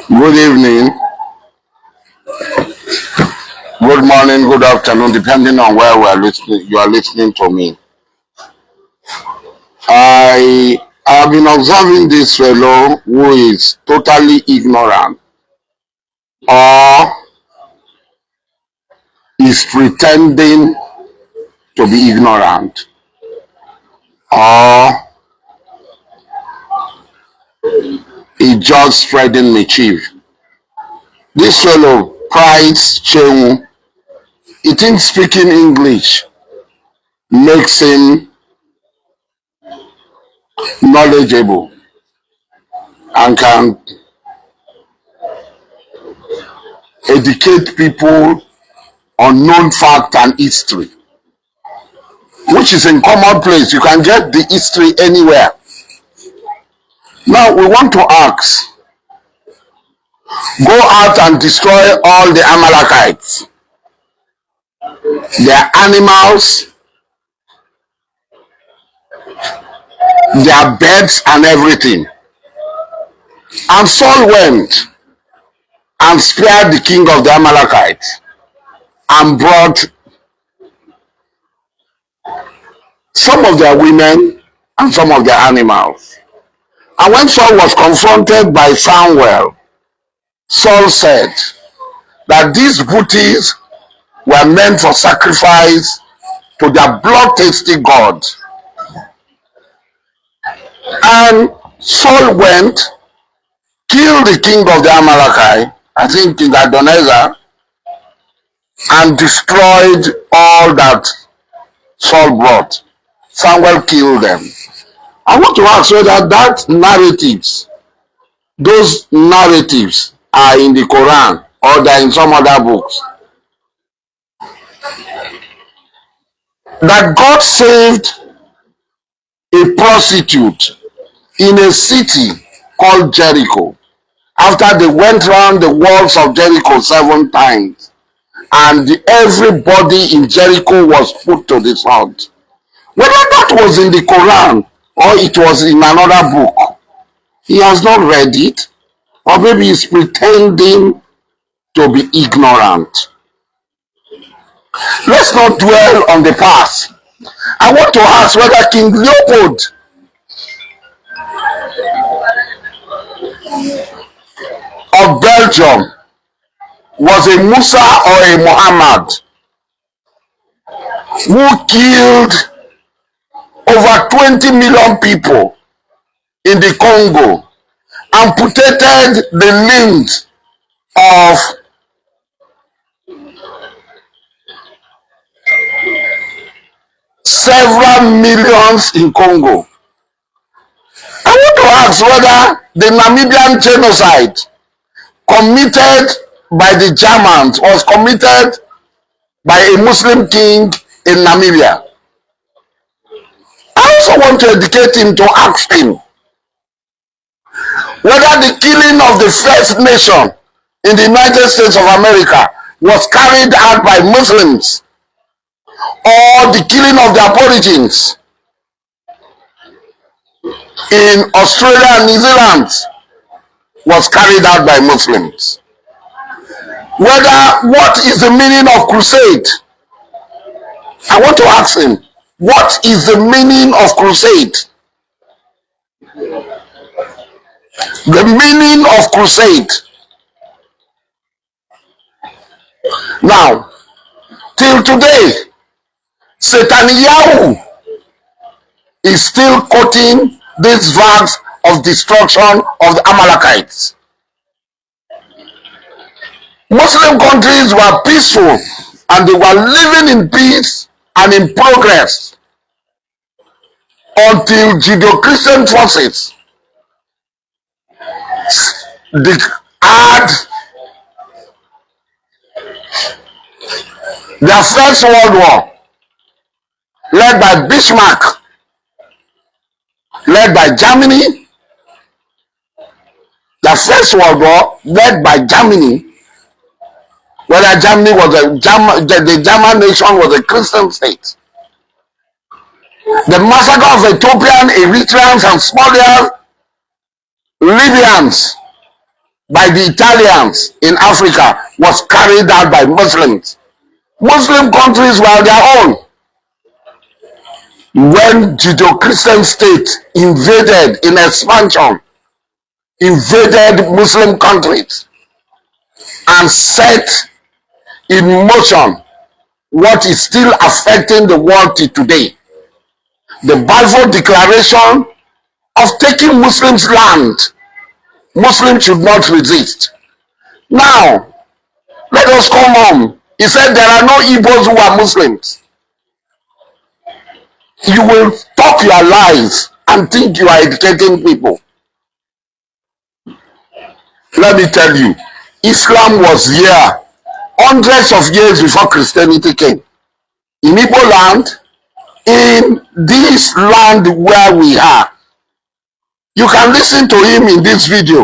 Good evening, good morning, good afternoon, depending on where you are listening to me. I have been observing this fellow who is totally ignorant or is pretending to be ignorant or is just spreading mischief. This fellow, Price Cheung, he thinks speaking English makes him knowledgeable and can educate people on known fact and history, which is in common place. You can get the history anywhere. Now we want to ask, go out and destroy all the Amalekites, their animals, their beds and everything. And Saul went and spared the king of the Amalekites and brought some of their women and some of their animals. And when Saul was confronted by Samuel, Saul said that these booties were meant for sacrifice to their bloodthirsty God. And Saul went, killed the king of the Amalekite, I think King Adonijah, and destroyed all that Saul brought. Samuel killed them. I want to ask whether those narratives are in the Quran or they're in some other books. That God saved a prostitute in a city called Jericho after they went around the walls of Jericho 7 times, and everybody in Jericho was put to the sword. Whether that was in the Quran or it was in another book, he has not read it, or maybe he's pretending to be ignorant. Let's not dwell on the past. I want to ask whether King Leopold of Belgium was a Musa or a Muhammad who killed over 20 million people in the Congo, amputated the limbs of several millions in Congo. I want to ask whether the Namibian genocide committed by the Germans was committed by a Muslim king in Namibia. I also want to educate him, to ask him whether the killing of the first nation in the United States of America was carried out by Muslims, or the killing of the aborigines in Australia and New Zealand was carried out by Muslims. What is the meaning of crusade? I want to ask him, what is the meaning of crusade? The meaning of crusade. Now, till today, Netanyahu is still quoting this verse of destruction of the Amalekites. Muslim countries were peaceful and they were living in peace and in progress until Judeo-Christian forces had their First World War, led by Bismarck, led by Germany. The First World War led by Germany, whether Germany was the German nation was a Christian state. The massacre of Ethiopian, Eritreans, and Somalian Libyans by the Italians in Africa was carried out by Muslims. Muslim countries were their own. When Judeo-Christian state invaded in expansion, invaded Muslim countries and set in motion what is still affecting the world till today, the Balfour Declaration of taking Muslims' land. Muslims should not resist. Now, let us come home. He said there are no Igbos who are Muslims. You will talk your lies and think you are educating people. Let me tell you, Islam was here hundreds of years before Christianity came. In Igbo land, in this land where we are, you can listen to him in this video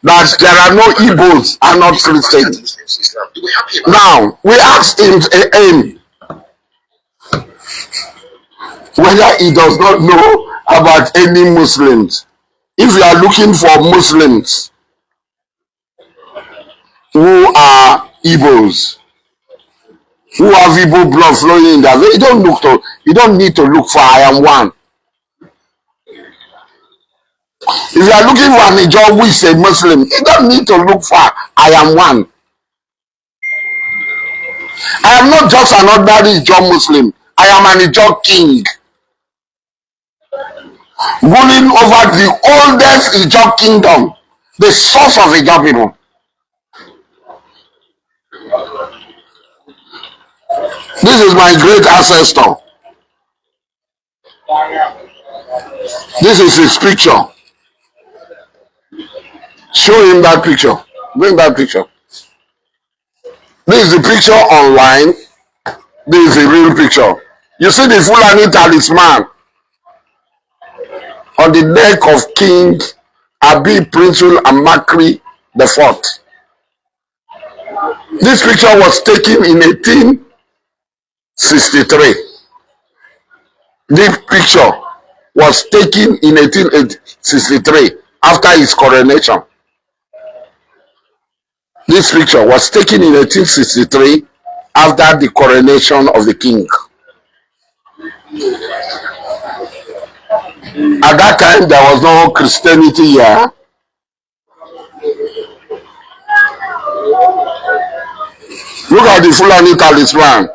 that there are no Igbos and not Christians. Now, we asked him whether he does not know about any Muslims. If you are looking for Muslims who are Igbos, who have Igbo blood flowing in their veins, you don't need to look for I am one. If you are looking for an Ijo who is a Muslim, you don't need to look for I am one. I am not just an ordinary Ijo Muslim. I am an Ijo king, ruling over the oldest Ijo kingdom, the source of Ijo people. This is my great ancestor. This is his picture. Show him that picture. Bring that picture. This is the picture online. This is a real picture. You see the Fulani talisman on the neck of King Abi Prinsul Amakri IV. This picture was taken in 1863. This picture was taken in 1863 after his coronation. This picture was taken in 1863 after the coronation of the king. At that time, there was no Christianity here. Look at the Fulani talisman,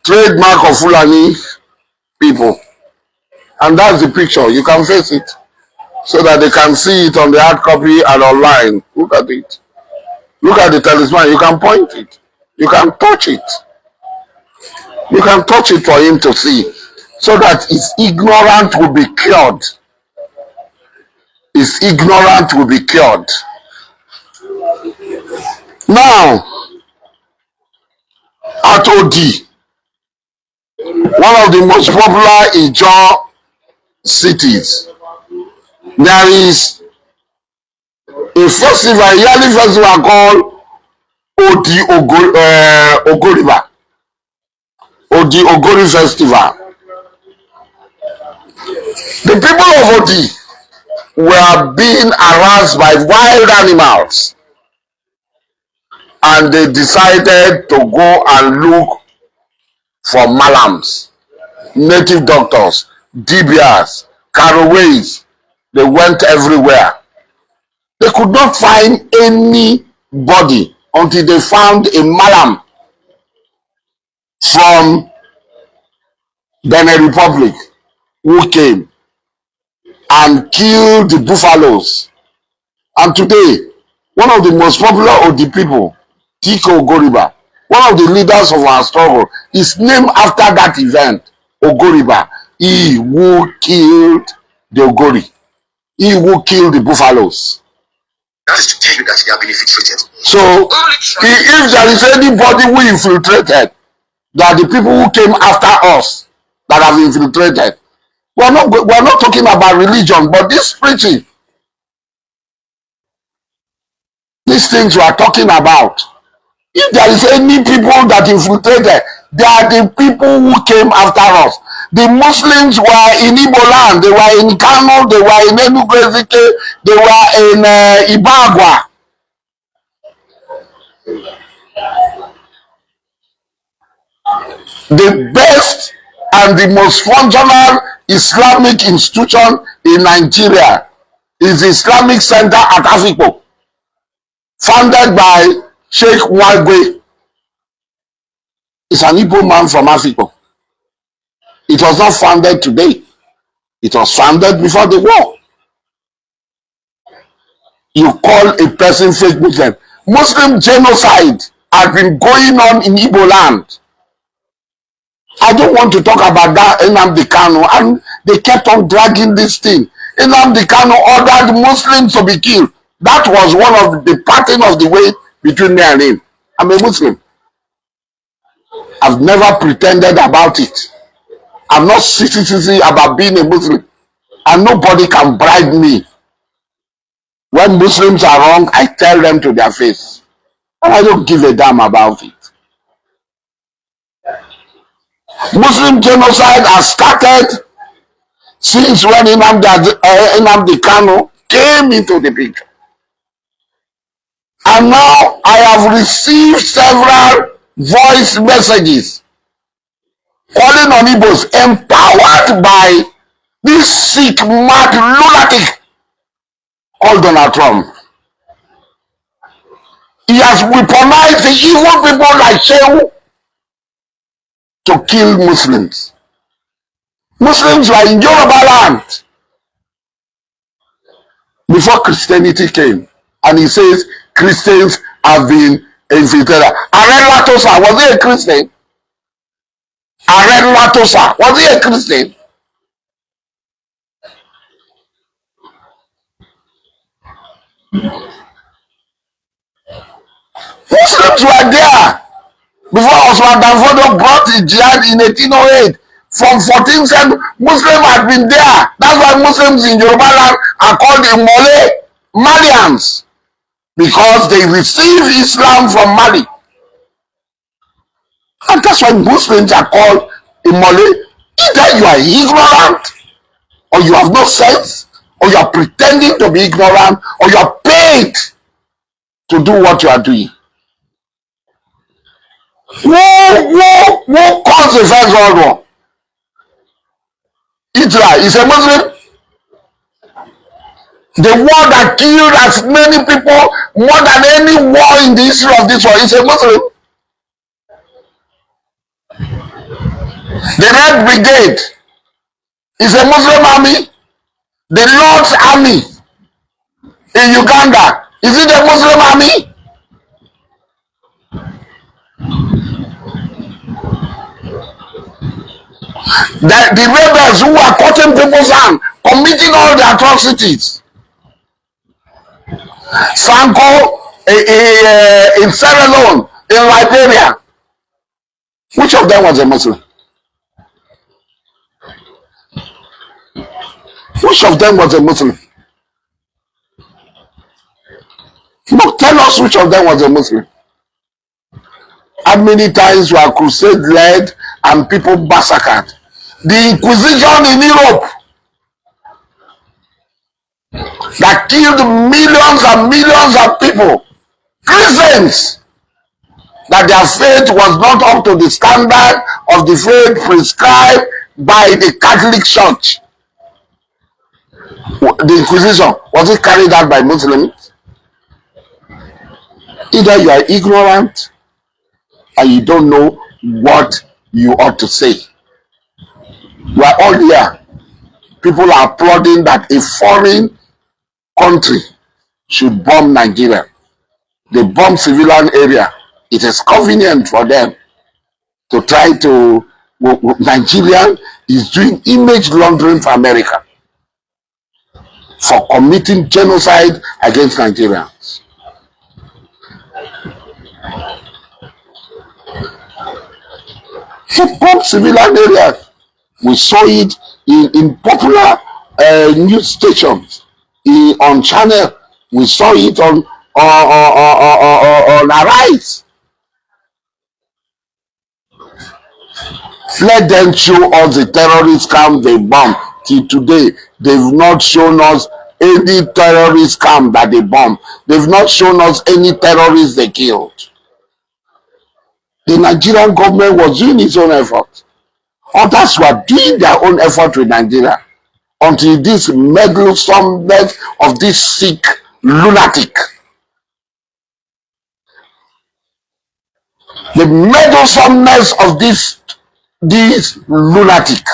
trademark of Fulani people. And that's the picture. You can face it so that they can see it on the hard copy and online. Look at it. Look at the talisman. You can point it. You can touch it. You can touch it for him to see, so that his ignorance will be cured. His ignorance will be cured. Now, at OD, one of the most popular Ijo cities, there is a festival, a yearly festival called Ogoriba. Odi Ogori Festival. The people of Odi were being harassed by wild animals, and they decided to go and look for malams, native doctors, DBRs, caraways. They went everywhere. They could not find anybody until they found a malam from Benin Republic who came and killed the buffaloes. And today, one of the most popular of the people, Tiko Ogoriba, one of the leaders of our struggle, is named after that event, Ogoriba. He who killed the Ogori. He who killed the buffaloes. That is to tell you that they have been infiltrated. So, if there is anybody who infiltrated, that the people who came after us that have infiltrated. We're not talking about religion, but this preaching, these things we are talking about. If there is any people that infiltrated, they are the people who came after us. The Muslims were in Igbo land. They were in Kanu, they were in Enugu, they were in Ibagwa. The best and the most functional Islamic institution in Nigeria is the Islamic Center at Afikpo, founded by Sheikh Wagwe. It's an Igbo man from Afikpo. It was not founded today. It was founded before the war. You call a person fake Muslim. Muslim genocide has been going on in Igbo land. I don't want to talk about that Nnamdi Kanu, and they kept on dragging this thing. Nnamdi Kanu ordered Muslims to be killed. That was one of the parting of the way between me and him. I'm a Muslim. I've never pretended about it. I'm not citizen about being a Muslim. And nobody can bribe me. When Muslims are wrong, I tell them to their face. And I don't give a damn about it. Muslim genocide has started since when Nnamdi Kanu came into the picture. And now I have received several voice messages calling on Igbos, empowered by this sick, mad lunatic called Donald Trump. He has weaponized the evil people like Shehu to kill Muslims. Muslims were in Yoruba land before Christianity came. And he says Christians have been infiltrated. Aren Latosa, was he a Christian? Aren Latosa, was he a Christian? Muslims were there before Osman Danfodio brought the jihad in 1808. From 14th century, Muslims had been there. That's why Muslims in Yoruba land are called the Malians, because they received Islam from Mali. And that's why Muslims are called Imole. Either you are ignorant, or you have no sense, or you are pretending to be ignorant, or you are paid to do what you are doing. Who caused the First World War? Hitler is a Muslim. The war that killed as many people, more than any war in the history of this world, is a Muslim. The Red Brigade is a Muslim army. The Lord's Army in Uganda, is it a Muslim army? The rebels who are cutting people's hand, committing all the atrocities. Sanko in Sierra Leone, in Liberia. Which of them was a Muslim? Which of them was a Muslim? No, tell us which of them was a Muslim. How many times were crusade led and people massacred? The Inquisition in Europe that killed millions and millions of people, Christians, that their faith was not up to the standard of the faith prescribed by the Catholic Church. The Inquisition, was it carried out by Muslims? Either you are ignorant and you don't know what you ought to say. We are all here. People are applauding that a foreign country should bomb Nigeria. They bomb civilian area. It is convenient for them to try to. Nigeria is doing image laundering for America for committing genocide against Nigerians. They bomb civilian areas. We saw it in popular news stations, on channel. We saw it on Arise. Let them show us the terrorist camp they bombed. Till today, they've not shown us any terrorist camp that they bombed. They've not shown us any terrorists they killed. The Nigerian government was doing its own effort. Others were doing their own effort with Nigeria until this meddlesomeness of this sick lunatic. The meddlesomeness of this lunatic.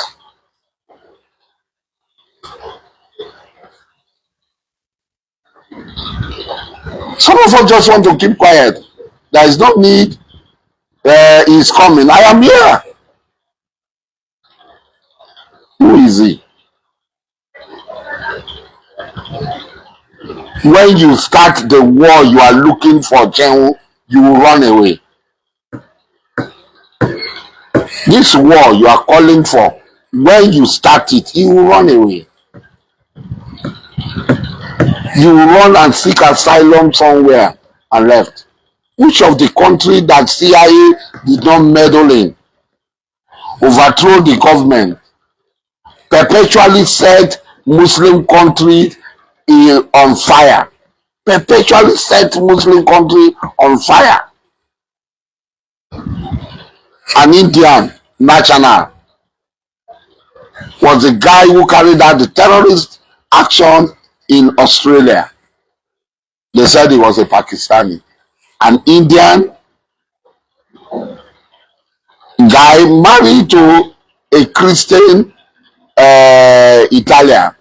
Some of us just want to keep quiet. There is no need. He's coming. I am here. Who is he? When you start the war you are looking for, you will run away. This war you are calling for, when you start it, you will run away. You will run and seek asylum somewhere and left. Which of the country that CIA did not meddle in, overthrow the government, perpetually set Muslim countries on fire, perpetually set Muslim country on fire? An Indian national was the guy who carried out the terrorist action in Australia. They said he was a Pakistani. An Indian guy married to a Christian Italian.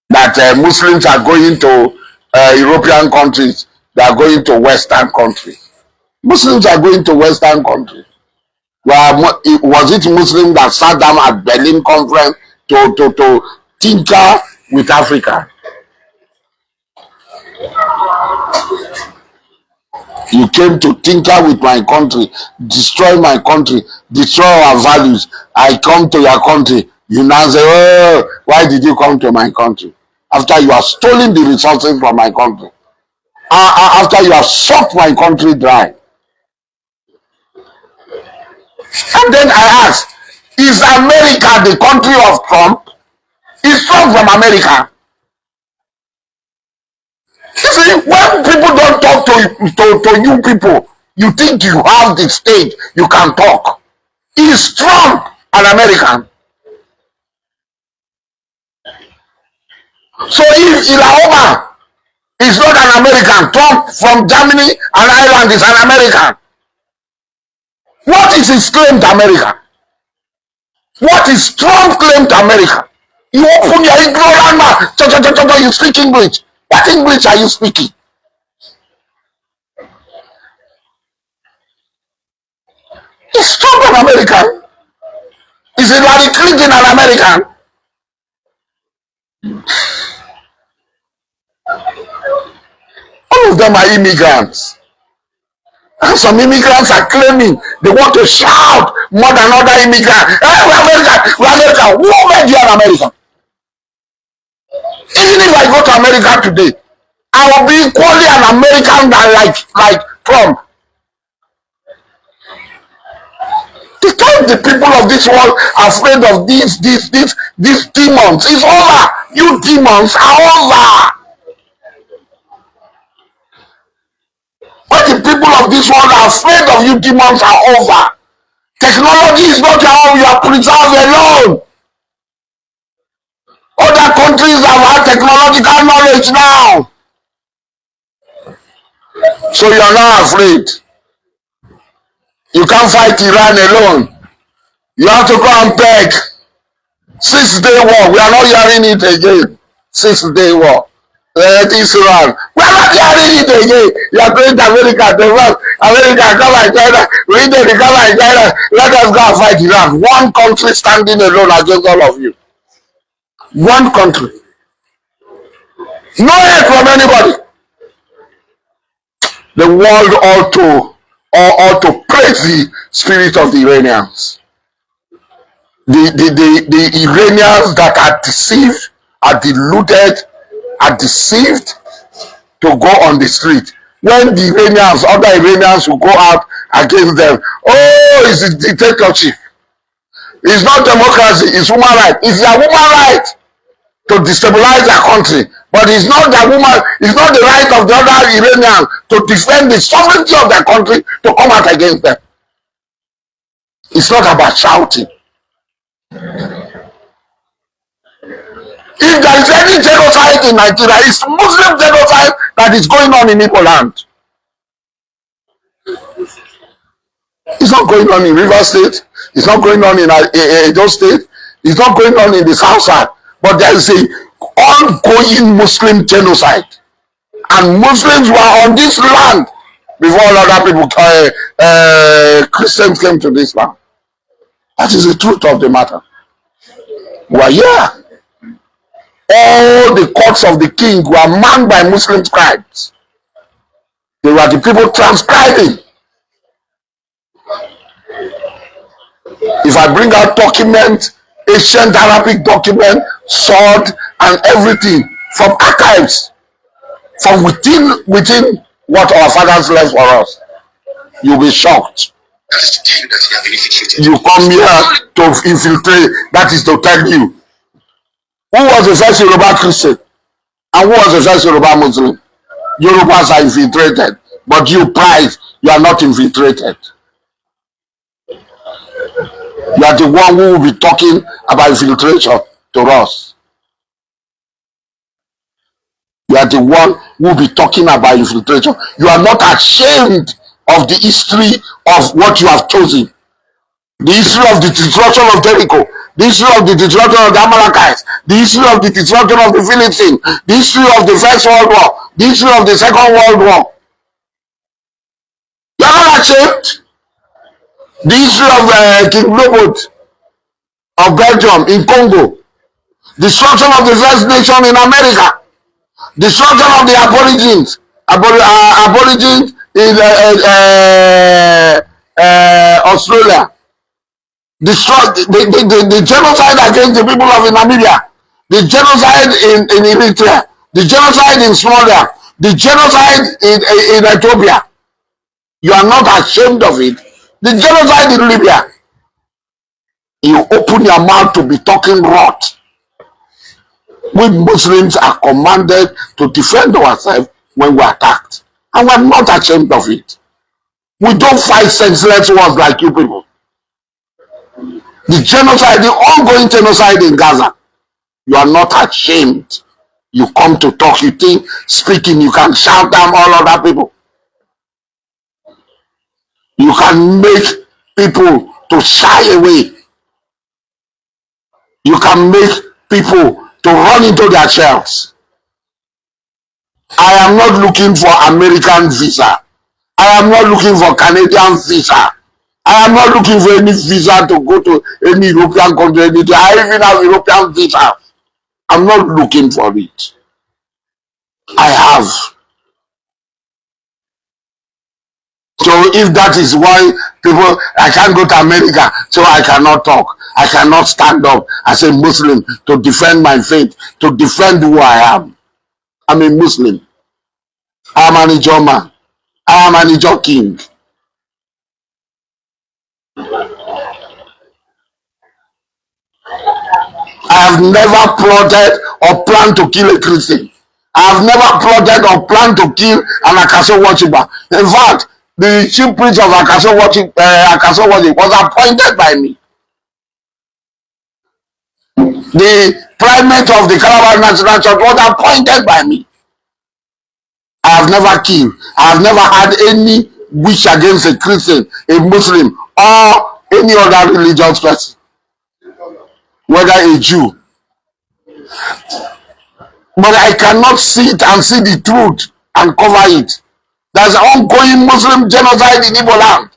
That Muslims are going to European countries, they are going to Western countries. Muslims are going to Western countries. Well, was it Muslim that sat down at Berlin conference to tinker with Africa? You came to tinker with my country, destroy my country, destroy our values. I come to your country. You now say, oh, why did you come to my country? After you have stolen the resources from my country. After you have sucked my country dry. And then I ask, is America the country of Trump? Is Trump from America? You see, when people don't talk to you people, you think you have the stage, you can talk. Is Trump an American? So if Ilahoma is not an American, Trump from Germany and Ireland is an American, what is his claim to America? What is Trump's claim to America? You open your ignorant mouth, you speak English. What English are you speaking? Is Trump an American? Is Hillary Clinton an American? All of them are immigrants. And some immigrants are claiming they want to shout more than other immigrants. Hey, we're American, we're American. Who made you an American? Even if I go to America today, I will be equally an American than like Trump. The time the people of this world are afraid of these demons is over. You demons are over. When the people of this world are afraid of you, demons are over. Technology is not your own, you are preserved alone. Other countries have had technological knowledge now. So you are not afraid. You can't fight Iran alone. You have to go and beg. 6-day war. We are not hearing it again. 6-day war. Israel. We are not hearing it again. You are going to America. The world. America, come and China. We need to come and China. Let us go and fight Iran. One country standing alone against all of you. One country. No help from anybody. The world ought to praise the spirit of the Iranians. The Iranians that are deceived, are deluded, are deceived to go on the street. When the Iranians, other Iranians will go out against them, oh, is a dictatorship. It's not democracy, it's human right. It's a human right to destabilize their country. But it's not it's not the right of the other Iranians to defend the sovereignty of their country to come out against them. It's not about shouting. If there is any genocide in Nigeria, it's Muslim genocide that is going on in Igbo land. It's not going on in Rivers State. It's not going on in Edo State. It's not going on in the South Side. But there is a ongoing Muslim genocide. And Muslims were on this land before other people, Christians came to this land. That is the truth of the matter. We are here. All the courts of the king were manned by Muslim scribes. They were the people transcribing. If I bring out documents, ancient Arabic document, sword, and everything from archives, from within what our fathers left for us, you'll be shocked. You come here to infiltrate, that is to tell you. Who was the first Yoruba Christian? And who was the first Yoruba Muslim? Yorubas are infiltrated, but you pride, you are not infiltrated. You are the one who will be talking about infiltration to us. You are the one who will be talking about infiltration. You are not ashamed of the history of what you have chosen. The history of the destruction of Jericho, the history of the destruction of the Amalekites, the history of the destruction of the Philistines, the history of the First World War, the history of the Second World War. You are not ashamed. The history of King Leopold of Belgium in Congo, destruction of the First Nation in America, destruction of the Aborigines, Aborigines in Australia, the genocide against the people of Namibia, the genocide in Eritrea, the genocide in Somalia, the genocide in Ethiopia. You are not ashamed of it. The genocide in Libya. You open your mouth to be talking rot. We Muslims are commanded to defend ourselves when we are attacked. And we are not ashamed of it. We don't fight senseless wars like you people. The genocide, the ongoing genocide in Gaza, you are not ashamed. You come to talk, you think speaking, you can shout down all other people. You can make people to shy away. You can make people to run into their shells. I am not looking for American visa. I am not looking for Canadian visa. I am not looking for any visa to go to any European country. I even have European visa. I'm not looking for it. I have. So if that is why people, I can't go to America, so I cannot talk. I cannot stand up as a Muslim to defend my faith, to defend who I am. I'm a Muslim. I am an Ijaw man. I am an Ijaw king. I have never plotted or planned to kill a Christian. I have never plotted or planned to kill an Akaso worshiper. In fact, the chief priest of Akaso worship was appointed by me. The primate of the Calabar National Church was appointed by me. I have never killed. I have never had any wish against a Christian, a Muslim, or any other religious person, whether a Jew. But I cannot see it and see the truth and cover it. There's ongoing Muslim genocide in Igbo land.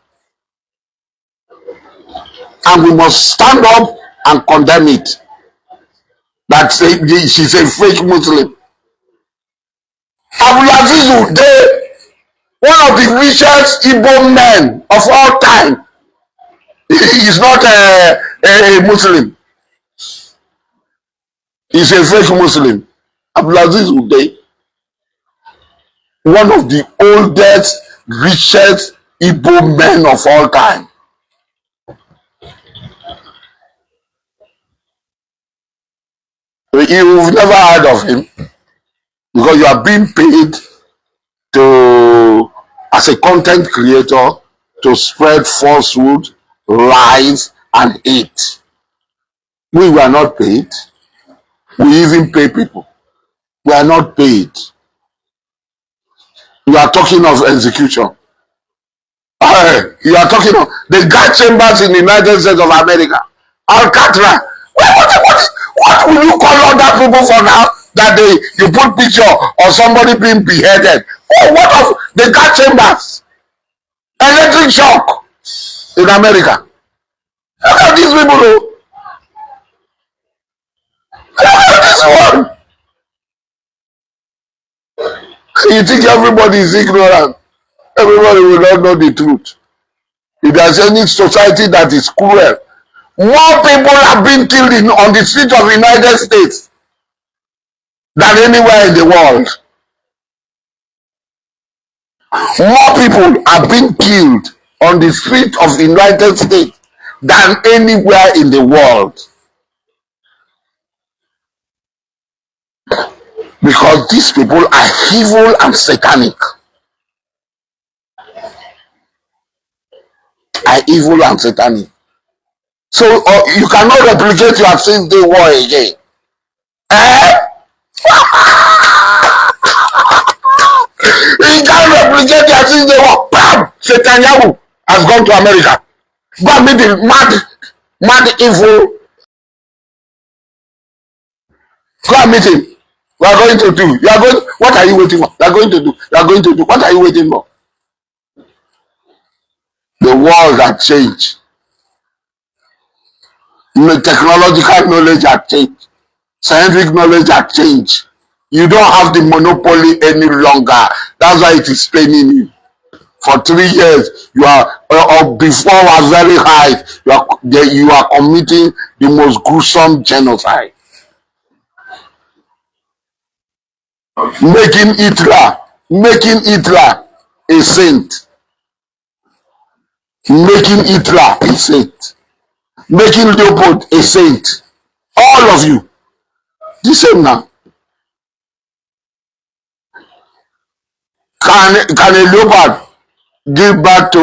And we must stand up and condemn it. That she's a fake Muslim. Abdulaziz Ude, one of the richest Igbo men of all time, he is not a Muslim. He's a fake Muslim. Abdulaziz Ude, one of the oldest, richest Igbo men of all time. You've never heard of him because you are being paid to, as a content creator, to spread falsehood, lies, and hate. We were not paid. We even pay people. We are not paid. You are talking of execution. You are talking of the guard chambers in the United States of America. Alcatraz. What will you call other people for now that you put picture of somebody being beheaded? Oh, what of the guard chambers? Electric shock in America. Look at these people. Look at this one. You think everybody is ignorant? Everybody will not know the truth. If there's any society that is cruel, more people have been killed on the streets of the United States than anywhere in the world. More people have been killed on the streets of the United States than anywhere in the world. Because these people are evil and satanic. Are evil and satanic. So you cannot replicate your 6-day war again. You can't replicate your 6-day war. Bam! Netanyahu has gone to America. Go and meet the mad evil. Go and meet him. We are going to do. You are going. What are you waiting for? You are going to do. You are going to do. What are you waiting for? The world has changed. The technological knowledge has changed. Scientific knowledge has changed. You don't have the monopoly any longer. That's why it is paining you. For 3 years, you are, or before was very high, you are committing the most gruesome genocide. Making Hitler a saint. Making Hitler a saint. Making Leopold a saint. All of you. The same now. Can a leopard give back to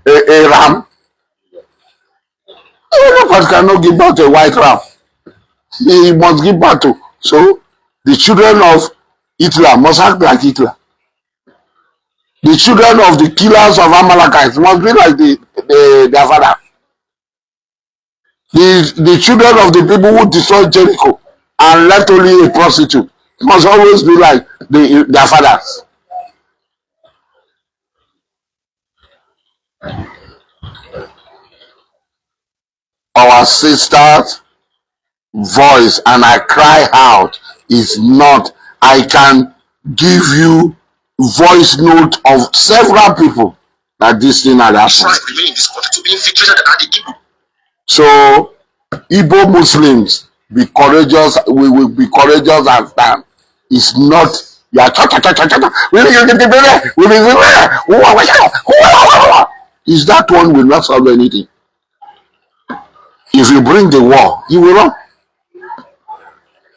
a ram? A leopard cannot give back to a white ram. He must give back to. So the children of Hitler must act like Hitler. The children of the killers of Amalekites must be like their father. The children of the people who destroyed Jericho and left only a prostitute must always be like their fathers. Our sisters' voice, and I cry out, is not. I can give you voice note of several people that this thing had happened. So Igbo Muslims, be courageous. We will be courageous and stand. It's not you are is that one will not solve anything. If you bring the war, you will run.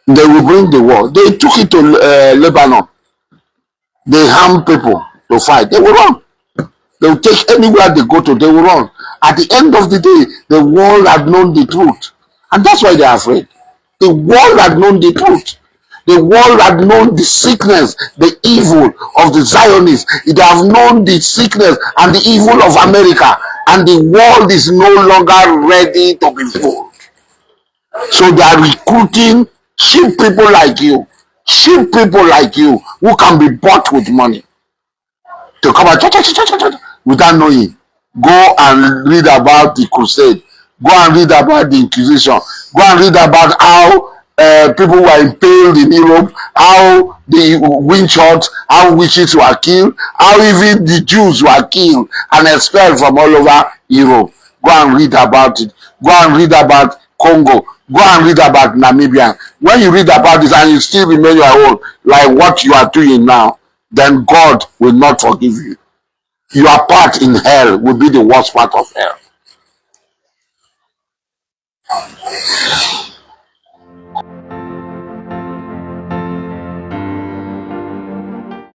They will bring the war. They took it to Lebanon. They harm people to fight. They will run. They will take anywhere they go to. They will run. At the end of the day, the world had known the truth, and that's why they are afraid. The world had known the truth. The world had known the sickness, the evil of the Zionists. They have known the sickness and the evil of America, and the world is no longer ready to be fooled. So they are recruiting cheap people like you who can be bought with money to come out without knowing. Go and read about the crusade. Go and read about the Inquisition. Go and read about how people were impaled in Europe, how the witch hunt, how witches were killed, how even the Jews were killed and expelled from all over Europe. Go and read about it. Go and read about Congo. Go and read about Namibia. When you read about this and you still remain your own, like what you are doing now, then God will not forgive you. Your part in hell will be the worst part of hell.